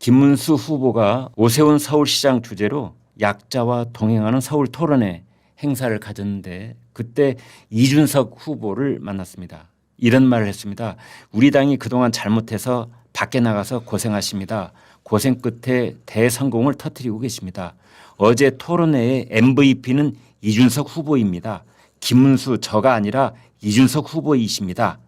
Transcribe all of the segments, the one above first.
김문수 후보가 오세훈 서울시장 주재로 약자와 동행하는 서울 토론회 행사를 가졌는데 그때 이준석 후보를 만났습니다. 이런 말을 했습니다. 우리 당이 그동안 잘못해서 밖에 나가서 고생하십니다. 고생 끝에 대성공을 터뜨리고 계십니다. 어제 토론회의 MVP는 이준석 후보입니다. 김문수 저가 아니라 이준석 후보이십니다.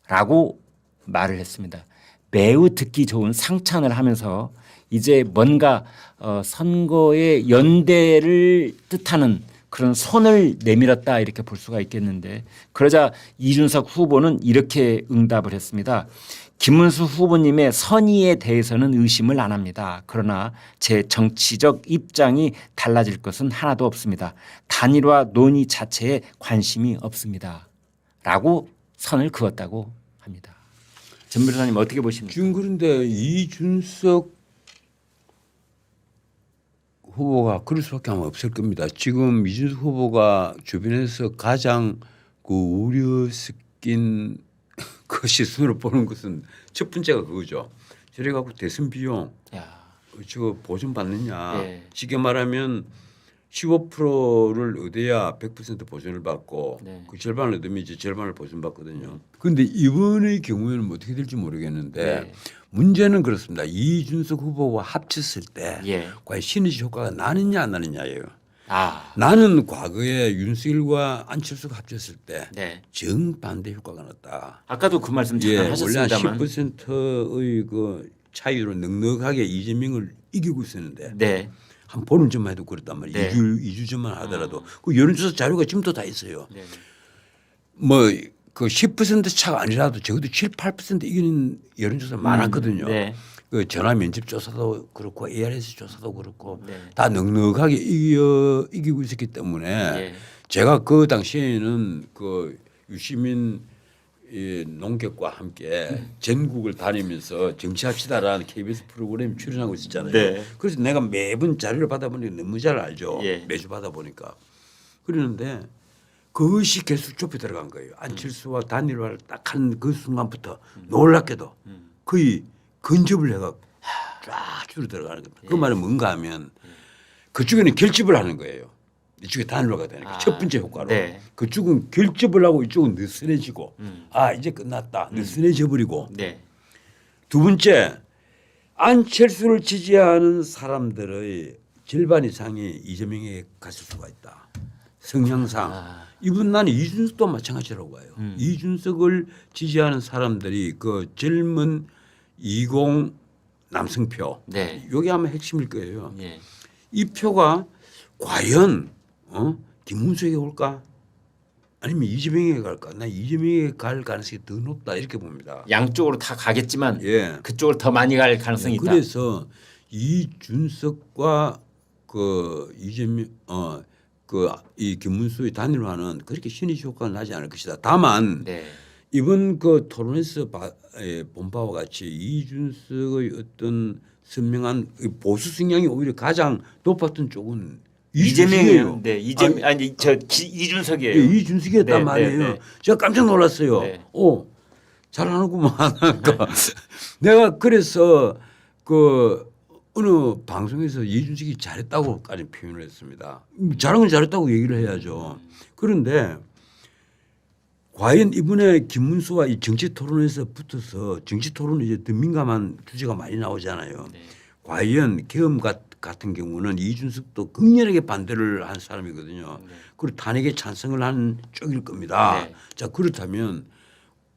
라고 말을 했습니다. 매우 듣기 좋은 상찬을 하면서 이제 뭔가 선거의 연대를 뜻하는 그런 손을 내밀었다 이렇게 볼 수가 있겠는데 그러자 이준석 후보는 이렇게 응답을 했습니다. 김문수 후보님의 선의에 대해서는 의심을 안 합니다. 그러나 제 정치적 입장이 달라질 것은 하나도 없습니다. 단일화 논의 자체에 관심이 없습니다. 라고 선을 그었다고 합니다. 전 변호사님 어떻게 보십니까? 지금 그런데 이준석 후보가 그럴 수밖에 아마 없을 겁니다. 지금 이준석 후보가 주변에서 가장 그 우려 섞인 것이 손으로 보는 것은 첫 번째가 그거죠. 저래 갖고 대선 비용 저거 보전 받느냐. 네. 쉽게 말하면 15%를 얻어야 100% 보전을 받고 네. 그 절반을 얻으면 이제 절반을 보전받거든요. 그런데 이번의 경우에는 어떻게 될지 모르겠는데 네. 문제는 그렇습니다. 이준석 후보와 합쳤을 때 예. 과연 시너지 효과가 나느냐 안 나느냐예요. 아, 나는 과거에 윤석열과 안철수가 합쳤을 때 네. 정반대 효과가 났다. 아까도 그 말씀 잠깐 예, 원래 한 하셨습니다만. 10%의 그 차이로 넉넉하게 이재명을 이기고 있었는데 네. 한 보름 전만 해도 그랬단 말이에요. 네. 2주 전만 하더라도 그 여론조사 자료가 지금도 다 있어요. 네. 뭐 그 10% 차가 아니라도 적어도 7, 8% 이기는 여론조사 많았거든요. 네. 그 전화 면접 조사도 그렇고 ARS 조사도 그렇고 네. 다 넉넉하게 이기고 있었기 때문에 네. 제가 그 당시에는 그 유시민 이 농객과 함께 전국을 다니면서 정치합시다라는 KBS 프로그램 출연하고 있었잖아요. 네. 그래서 내가 매번 자료를 받아보니까 너무 잘 알죠. 예. 매주 받아보니까. 그러는데 그것이 계속 좁혀 들어간 거예요. 안철수와 단일화를 딱 한 그 순간부터 놀랍게도 거의 근접을 해가 쫙 줄어 들어가는 겁니다. 그 말은 뭔가 하면 그쪽에는 결집을 하는 거예요. 이쪽에 단일화가 되니까 첫 번째 효과로 네. 그쪽은 결집을 하고 이쪽은 느슨해지고 아 이제 끝났다 느슨해져 버리고 네. 두 번째 안철수를 지지하는 사람들의 절반 이상이 이재명에게 갔을 수가 있다. 성향상 이분 나는 이준석도 마찬가지라고 봐요. 이준석을 지지하는 사람들이 그 젊은 20 남성표 네. 이게 아마 핵심일 거예요. 예. 이 표가 과연 김문수에게 올까? 아니면 이재명에게 갈까? 나 이재명에게 갈 가능성이 더 높다 이렇게 봅니다. 양쪽으로 다 가겠지만 예. 그쪽으로 더 많이 갈 가능성이 있다. 그래서 이준석과 그 이재명 그 이 김문수의 단일화는 그렇게 시너지 효과가 나지 않을 것이다. 다만 네. 이번 그 토론에서 본 바와 같이 이준석의 어떤 선명한 보수 성향이 오히려 가장 높았던 쪽은 이재명이에요. 네. 이준석이에요. 예, 이준석이었단 네, 말이에요. 네, 네. 제가 깜짝 놀랐어요. 네. 잘하는구만. 그러니까 내가 그래서 그 어느 방송에서 이준석이 잘했다고까지 표현을 했습니다. 잘한 건 잘했다고 얘기를 해야죠. 그런데 과연 이번에 김문수와 이 정치 토론에서 붙어서 정치 토론은 이제 더 민감한 주제가 많이 나오잖아요. 네. 과연 계엄 같은 경우는 이준석도 극렬하게 반대를 한 사람이거든요. 네. 그리고 탄핵에 찬성을 한 쪽일 겁니다. 네. 자 그렇다면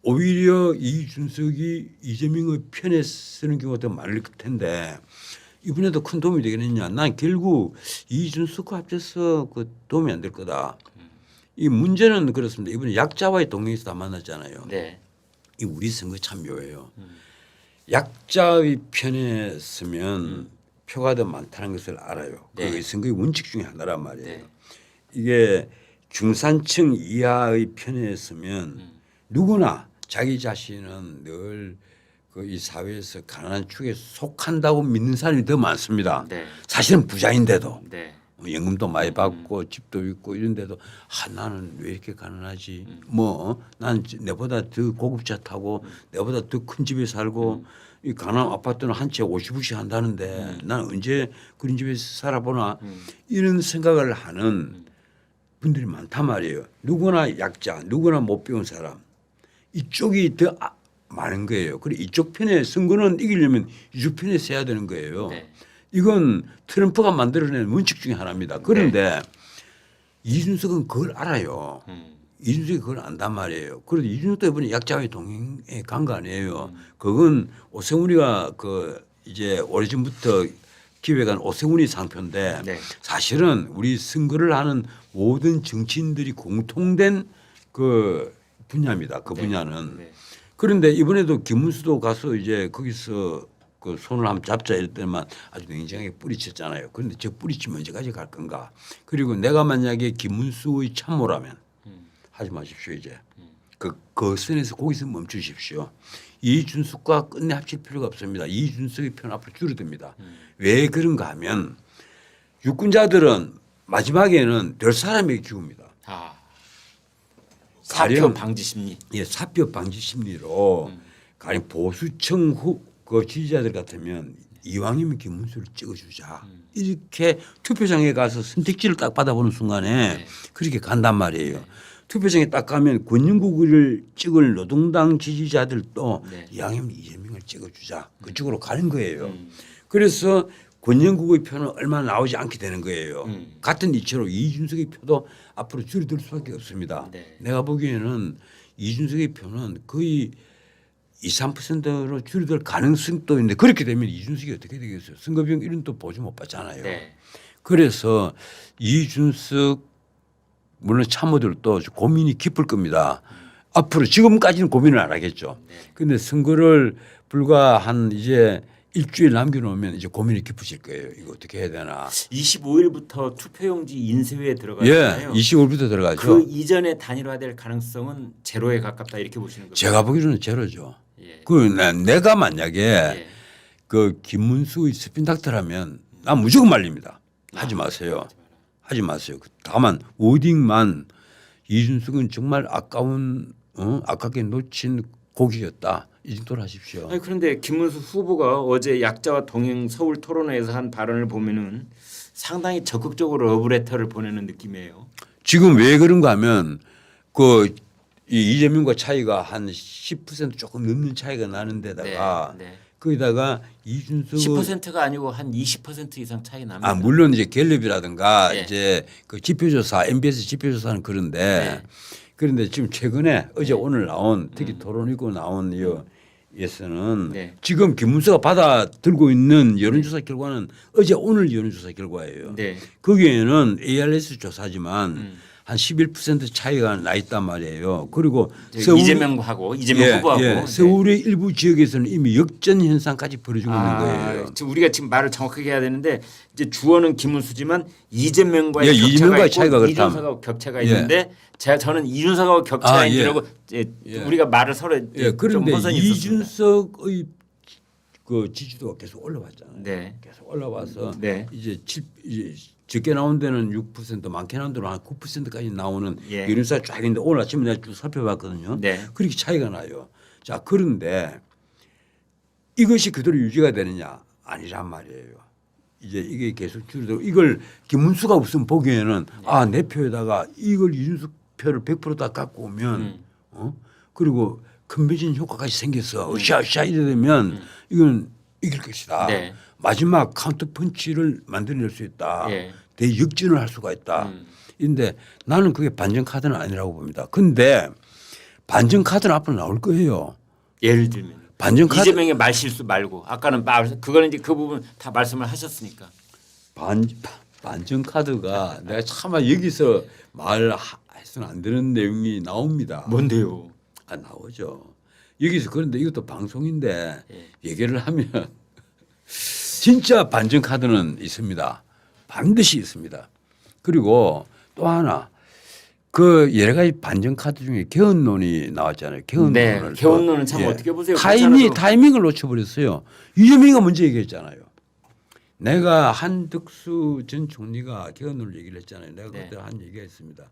오히려 이준석이 이재명의 편에 서는 경우가 더 많을 텐데 이번에도 큰 도움이 되겠느냐. 난 결국 이준석과 합쳐서 그 도움이 안 될 거다. 이 문제는 그렇습니다. 이번에 약자와의 동행에서 다 만났잖아요. 네. 이 우리 선거 참 묘해요. 약자의 편에 서면 표가 더 많다는 것을 알아요. 네. 그게 선거의 원칙 중에 하나란 말이에요. 네. 이게 중산층 이하의 편에 서면 누구나 자기 자신은 늘 그 이 사회에서 가난한 축에 속한다고 믿는 사람이 더 많습니다. 네. 사실은 부자인데도 네. 뭐 연금도 많이 받고 집도 있고 이런데도 나는 왜 이렇게 가난하지? 뭐 난 내보다 더 고급 차 타고 내보다 더 큰 집에 살고 이 강남 아파트는 한 채 50억씩 한다는데 난 언제 그런 집에서 살아보나 이런 생각을 하는 분들이 많단 말이에요. 누구나 약자, 누구나 못 배운 사람 이쪽이 더 많은 거예요. 그리고 이쪽 편에 선거는 이기려면 이쪽 편에 서야 되는 거예요. 네. 이건 트럼프가 만들어낸 원칙 중에 하나입니다. 그런데 이준석은 그걸 알아요. 이준석이 그걸 안단 말이에요. 그래도 이준석도 이번에 약자와의 동행에 간 거 아니에요. 그건 오세훈이가 그 이제 오래전부터 기획한 오세훈이 상표인데 네. 사실은 우리 선거를 하는 모든 정치인들이 공통된 그 분야입니다. 그 분야는. 네. 그런데 이번에도 김문수도 가서 이제 거기서 그 손을 한번 잡자 이럴 때만 아주 냉정하게 뿌리쳤잖아요. 그런데 저 뿌리치면 언제까지 갈 건가. 그리고 내가 만약에 김문수의 참모라면 하지 마십시오 이제. 그 선에서 거기서 멈추십시오. 이준석과 끝내 합칠 필요가 없습니다. 이준석의 편 앞으로 줄어듭니다. 왜 그런가 하면 유권자들은 마지막에는 될 사람에게 기웁니다. 아. 사표 가령 방지 심리. 예, 사표 방지 심리로 가령 보수층 그 지지자들 같으면 이왕이면 김문수를 찍어주자 이렇게 투표장에 가서 선택지를 딱 받아보는 순간에 네. 그렇게 간단 말이에요. 투표장에 딱 가면 권영국을 찍을 노동당 지지자들도 네. 이왕이면 이재명을 찍어주자 그쪽으로 가는 거예요. 그래서 권영국의 표는 얼마 나오지 않게 되는 거예요. 같은 이치로 이준석의 표도 앞으로 줄어들 수밖에 없습니다. 네. 내가 보기에는 이준석의 표는 거의 2~3%로 줄어들 가능성도 있는데 그렇게 되면 이준석이 어떻게 되겠어요? 선거 비용 이런 또 보지 못 받잖아요. 네. 그래서 이준석 물론 참모들도 고민이 깊을 겁니다. 앞으로 지금까지는 고민을 안 하겠죠. 그런데 선거를 불과 한 이제 일주일 남겨놓으면 이제 고민이 깊어질 거예요. 이거 어떻게 해야 되나. 25일부터 투표용지 인쇄에 예, 들어가잖아요. 25일부터 들어가죠. 그 이전에 단일화될 가능성은 제로에 가깝다 이렇게 보시는 거죠. 제가 보기로는 제로죠. 예. 그 내가 만약에 예. 그 김문수의 스핀 닥터라면 난 무조건 말립니다. 하지 마세요. 하지 마세요. 다만 워딩만 이준석은 정말 아까운 아깝게 놓친 고기였다. 이 정도로 하십시오. 아니 그런데 김문수 후보가 어제 약자와 동행 서울 토론회에서 한 발언을 보면은 상당히 적극적으로 러브레터를 보내는 느낌이에요. 지금 왜 그런가 하면 그 이재명과 차이가 한 10% 조금 넘는 차이가 나는 데다가 네. 거기다가 이준석 10%가 아니고 한 20% 이상 차이 납니다. 물론 이제 갤럽이라든가 네. 이제 그 지표조사 MBS 지표조사는 그런데 그런데 지금 최근에 어제 오늘 나온 특히 토론이고 나온 에서는 네. 지금 김문수가 받아 들고 있는 여론조사 결과는 어제 오늘 여론조사 결과예요. 네. 거기에는 ARS 조사지만 한 11% 차이가 나 있단 말이에요. 그리고 이재명하고 이재명 후보하고 네. 서울의 일부 지역에서는 이미 역전 현상까지 벌어지고 있는 거예요. 지금 우리가 지금 말을 정확하게 해야 되는데 이제 주어는 김문수지만 이재명과의 이재명과의 차이가 있고 그렇다면. 이준석하고 격차가 있는데 저는 이준석하고 격차가 있느라고 우리가 말을 서로 좀 그런데 혼선이 있었습니다. 이준석의 그 지지도가 계속 올라왔잖아요. 네. 계속 올라와서 네. 이제 적게 나온 데는 6% 많게 나온 데는 한 9%까지 나오는 예. 여론조사 쫙 있는데 오늘 아침에 내가 쭉 살펴봤거든요. 네. 그렇게 차이가 나요. 자 그런데 이것이 그대로 유지가 되느냐 아니란 말이에요. 이제 이게 계속 줄어들고 이걸 김문수가 우선 보기에는 내 표에다가 이걸 이준석 표를 100%다 갖고 오면 그리고 컨벤션 효과까지 생겨서 으쌰으쌰 이래 되면 이건 이길 것이다. 네. 마지막 카운터 펀치를 만들어낼 수 있다. 예. 대역전을 할 수가 있다. 그런데 나는 그게 반전 카드는 아니라고 봅니다. 그런데 반전 카드는 앞으로 나올 거예요. 예를 들면 반전 카드 이재명의 말실수 말고 아까는 그거는 이제 그 부분 다 말씀을 하셨으니까. 반전 카드가 내가 차마 여기서 말해서는 안 되는 내용이 나옵니다. 뭔데요? 나오죠. 여기서 그런데 이것도 방송인데 예. 얘기를 하면 진짜 반전 카드는 있습니다. 반드시 있습니다. 그리고 또 하나 그 여러 가지 반전 카드 중에 개헌론이 나왔잖아요. 개헌론을 개헌론은 참 어떻게 보세요? 타이밍을 놓쳐버렸어요. 이재명이가 먼저 얘기했잖아요. 내가 한덕수 전 총리가 개헌론을 얘기를 했잖아요. 내가 그때 한 얘기가 있습니다.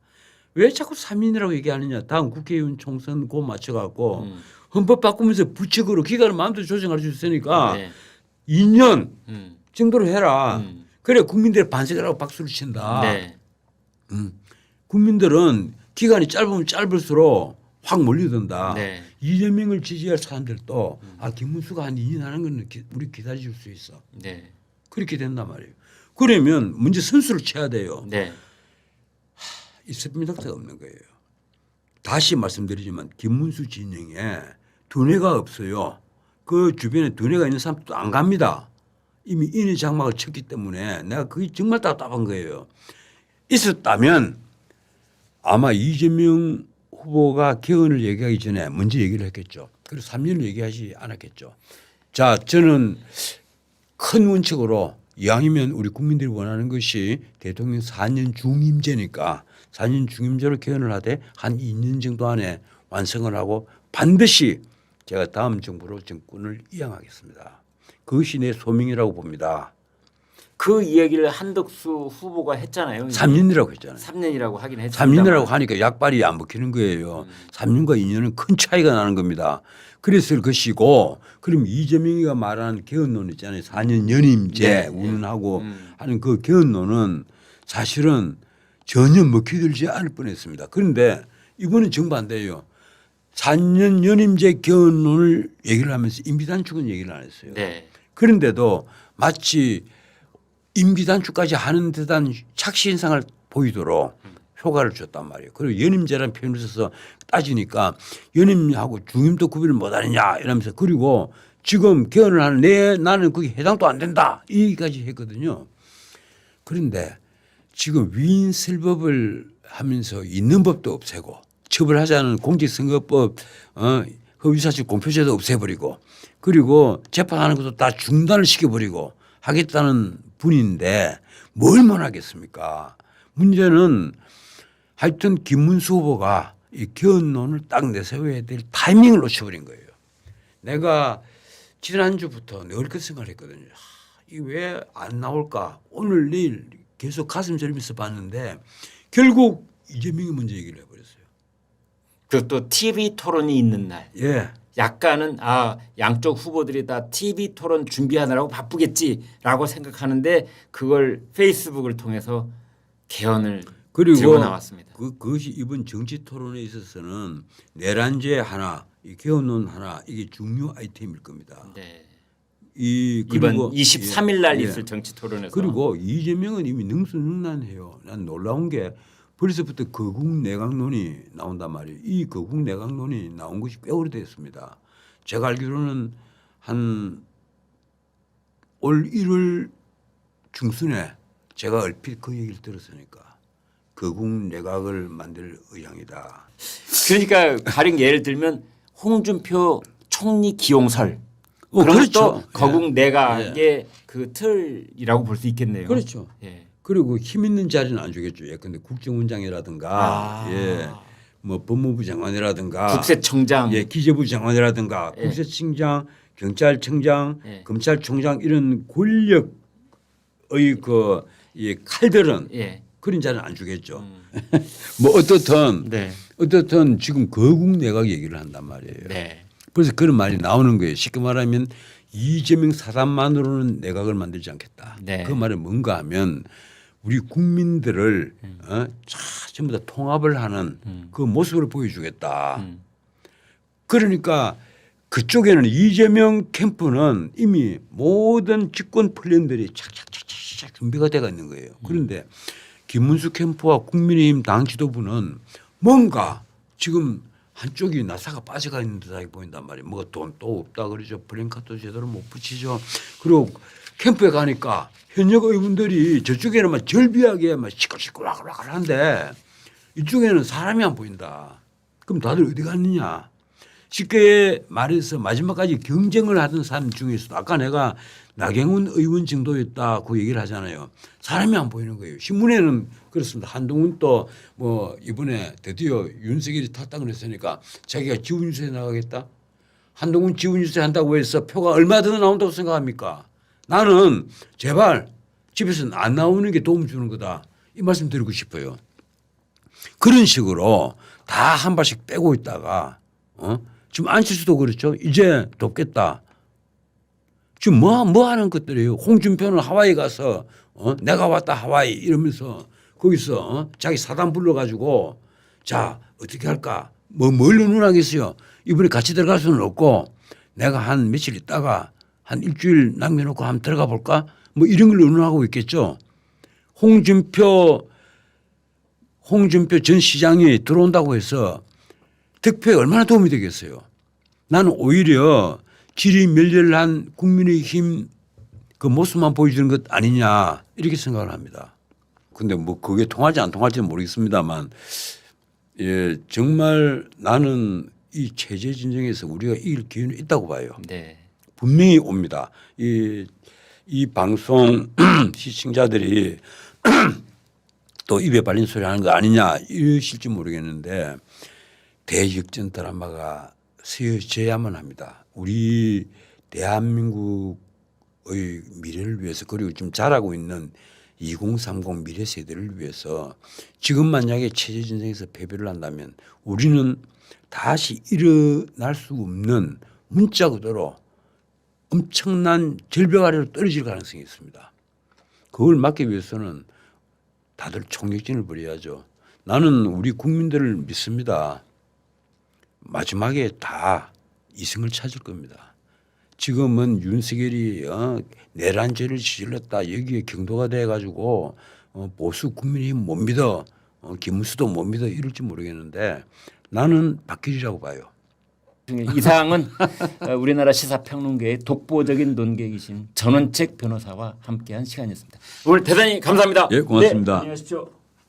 왜 자꾸 3년이라고 얘기하느냐. 다음 국회의원 총선 고 맞춰갖고 헌법 바꾸면서 부칙으로 기간을 마음대로 조정할 수 있으니까 네. 2년 정도로 해라. 음. 그래 국민들의 반세라고 박수를 친다. 네. 국민들은 기간이 짧으면 짧을수록 확 몰려든다. 네. 이재명을 지지할 사람들도 김문수가 한 2년 하는 건 우리 기다려줄 수 있어. 네. 그렇게 된단 말이에요. 그러면 먼저 선수를 쳐야 돼요. 네. 이 스피드가 없는 거예요. 다시 말씀드리지만 김문수 진영에 두뇌가 없어요. 그 주변에 두뇌가 있는 사람도 안 갑니다. 이미 인의 장막을 쳤기 때문에 내가 그게 정말 답답한 거예요. 있었다면 아마 이재명 후보가 개헌을 얘기하기 전에 먼저 얘기를 했겠죠. 그리고 3년을 얘기하지 않았겠죠. 자, 저는 큰 원칙으로 이왕이면 우리 국민들이 원하는 것이 대통령 4년 중임제니까 4년 중임제로 개헌을 하되 한 2년 정도 안에 완성을 하고 반드시 제가 다음 정부로 정권을 이양하겠습니다. 그것이 내 소명이라고 봅니다. 그 이야기를 한덕수 후보가 했잖아요. 3년이라고 했잖아요. 3년이라고 하긴 했습니다. 3년이라고 하니까 약발이 안 먹히는 거예요. 3년과 2년은 큰 차이가 나는 겁니다. 그랬을 것이고 그럼 이재명이가 말하는 개헌론 있잖아요. 4년 연임제 네, 운운하고 하는 그 개헌론은 사실은 전혀 먹히들지 않을 뻔했습니다. 그런데 이번은 정반대예요. 4년 연임제 개헌론을 얘기를 하면서 임기단축은 얘기를 안 했어요. 네. 그런데도 마치 임기단축까지 하는 듯한 착시 현상을 보이도록 효과를 줬단 말이에요. 그리고 연임제라는 표현을 써서 따지니까 연임하고 중임도 구별을 못하느냐 이러면서 그리고 지금 개헌을 하는 나는 그게 해당도 안 된다 이 얘기까지 했거든요. 그런데 지금 위인설법을 하면서 있는 법도 없애고 처벌하자는 공직선거법 허위사실 공표제도 없애버리고 그리고 재판하는 것도 다 중단을 시켜버리고 하겠다는 분인데 뭘 원하겠습니까? 문제는 하여튼 김문수 후보가 이 개헌론을 딱 내세워야 될 타이밍을 놓쳐버린 거예요. 내가 지난주부터 늘 생각을 했거든요. 이게 왜 안 나올까? 오늘 내일 계속 가슴 저리면서 봤는데 결국 이재명이 먼저 얘기를 해버렸어요. 그것도 TV 토론이 있는 날. 예. 약간은 양쪽 후보들이 다 TV 토론 준비하느라고 바쁘겠지라고 생각하는데 그걸 페이스북을 통해서 개헌을 들고 나왔습니다. 그것이 이번 정치 토론에 있어서는 내란제 하나, 이 개헌론 하나 이게 중요 아이템일 겁니다. 네. 이번 23일 날 있을 정치 토론에서 그리고 이재명은 이미 능수능란해요. 난 놀라운 게 벌써부터 거국 내각론이 나온단 말이에요. 이 거국 내각론이 나온 것이 꽤 오래됐습니다. 제가 알기로는 한 올 1월 중순에 제가 얼핏 그 얘기를 들었으니까 거국 내각을 만들 의향이다. 그러니까 가령 예를 들면 홍준표 총리 기용설 그런 그렇죠. 것도 거국 내각의 그 틀이라고 볼 수 있겠네요. 그렇죠. 예. 그리고 힘 있는 자리는 안 주겠죠. 예컨대 국정원장이라든가 뭐 법무부 장관이라든가 국세청장 기재부 장관이라든가 예. 국세청장 경찰청장 예. 검찰총장 이런 권력의 이 칼들은 예. 그런 자리는 안 주겠죠. 뭐 어떻든 지금 거국 내각 얘기를 한단 말이에요. 네. 그래서 그런 말이 나오는 거예요. 쉽게 말하면 이재명 사단만으로는 내각을 만들지 않겠다. 네. 그 말은 뭔가 하면 우리 국민들을 전부 다 통합을 하는 그 모습을 보여주겠다. 그러니까 그쪽에는 이재명 캠프는 이미 모든 집권 플랜들이 착착착착 준비가 되어 있는 거예요. 그런데 김문수 캠프와 국민의힘 당 지도부는 뭔가 지금 한쪽이 나사가 빠져가 있는 듯하게 보인단 말이에요. 뭐 돈도 없다 그러죠. 블랭카도 제대로 못 붙이죠. 그리고 캠프에 가니까 현역 의원들이 저쪽에는 막 절비하게 막 시끌시끌하는데 이쪽에는 사람이 안 보인다. 그럼 다들 어디 갔느냐? 쉽게 말해서 마지막까지 경쟁을 하던 사람 중에서도 아까 내가 나경원 의원 정도였다고 얘기를 하잖아요. 사람이 안 보이는 거예요. 신문에는 그렇습니다. 한동훈 또 뭐 이번에 드디어 윤석열이 탈당을 했으니까 자기가 지원유세 나가겠다. 한동훈 지원유세 한다고 해서 표가 얼마 더 나온다고 생각합니까? 나는 제발 집에서 안 나오는 게 도움 주는 거다. 이 말씀 드리고 싶어요. 그런 식으로 다 한 발씩 빼고 있다가 지금 안철수도 그렇죠. 이제 돕겠다. 지금 뭐 하는 것들이에요. 홍준표는 하와이 가서 내가 왔다 하와이 이러면서 거기서 자기 사단 불러가지고 자 어떻게 할까 뭘 의논하겠어요. 이번에 같이 들어갈 수는 없고 내가 한 며칠 있다가 한 일주일 남겨놓고 한번 들어가 볼까 뭐 이런 걸 의논하고 있겠죠. 홍준표 전 시장이 들어온다고 해서 득표에 얼마나 도움이 되겠어요. 나는 오히려 질이 멸렬한 국민의힘 그 모습만 보여주는 것 아니냐 이렇게 생각을 합니다. 근데 뭐 그게 통할지 안 통할지는 모르겠습니다만 예, 정말 나는 이 체제 진정에서 우리가 이길 기회는 있다고 봐요. 네. 분명히 옵니다. 이 방송 시청자들이 또 입에 발린 소리 하는 거 아니냐 이러실지 모르겠는데 대역전 드라마가 쓰여져야만 합니다. 우리 대한민국의 미래를 위해서 그리고 지금 자라고 있는 2030 미래 세대를 위해서 지금 만약에 체제 진영에서 패배를 한다면 우리는 다시 일어날 수 없는 문자 그대로 엄청난 절벽 아래로 떨어질 가능성이 있습니다. 그걸 막기 위해서는 다들 총력전을 벌여야죠. 나는 우리 국민들을 믿습니다. 마지막에 다 이승을 찾을 겁니다. 지금은 윤석열이 내란죄를 저질렀다 여기에 경도가 돼가지고 보수 국민의힘 못 믿어 김문수도 못 믿어 이럴지 모르겠는데 나는 바뀌리라고 봐요. 이상은 우리나라 시사평론계의 독보적인 논객이신 전원책 변호사와 함께한 시간이었습니다. 오늘 대단히 감사합니다. 예, 고맙습니다. 네, 안녕히 가십시오.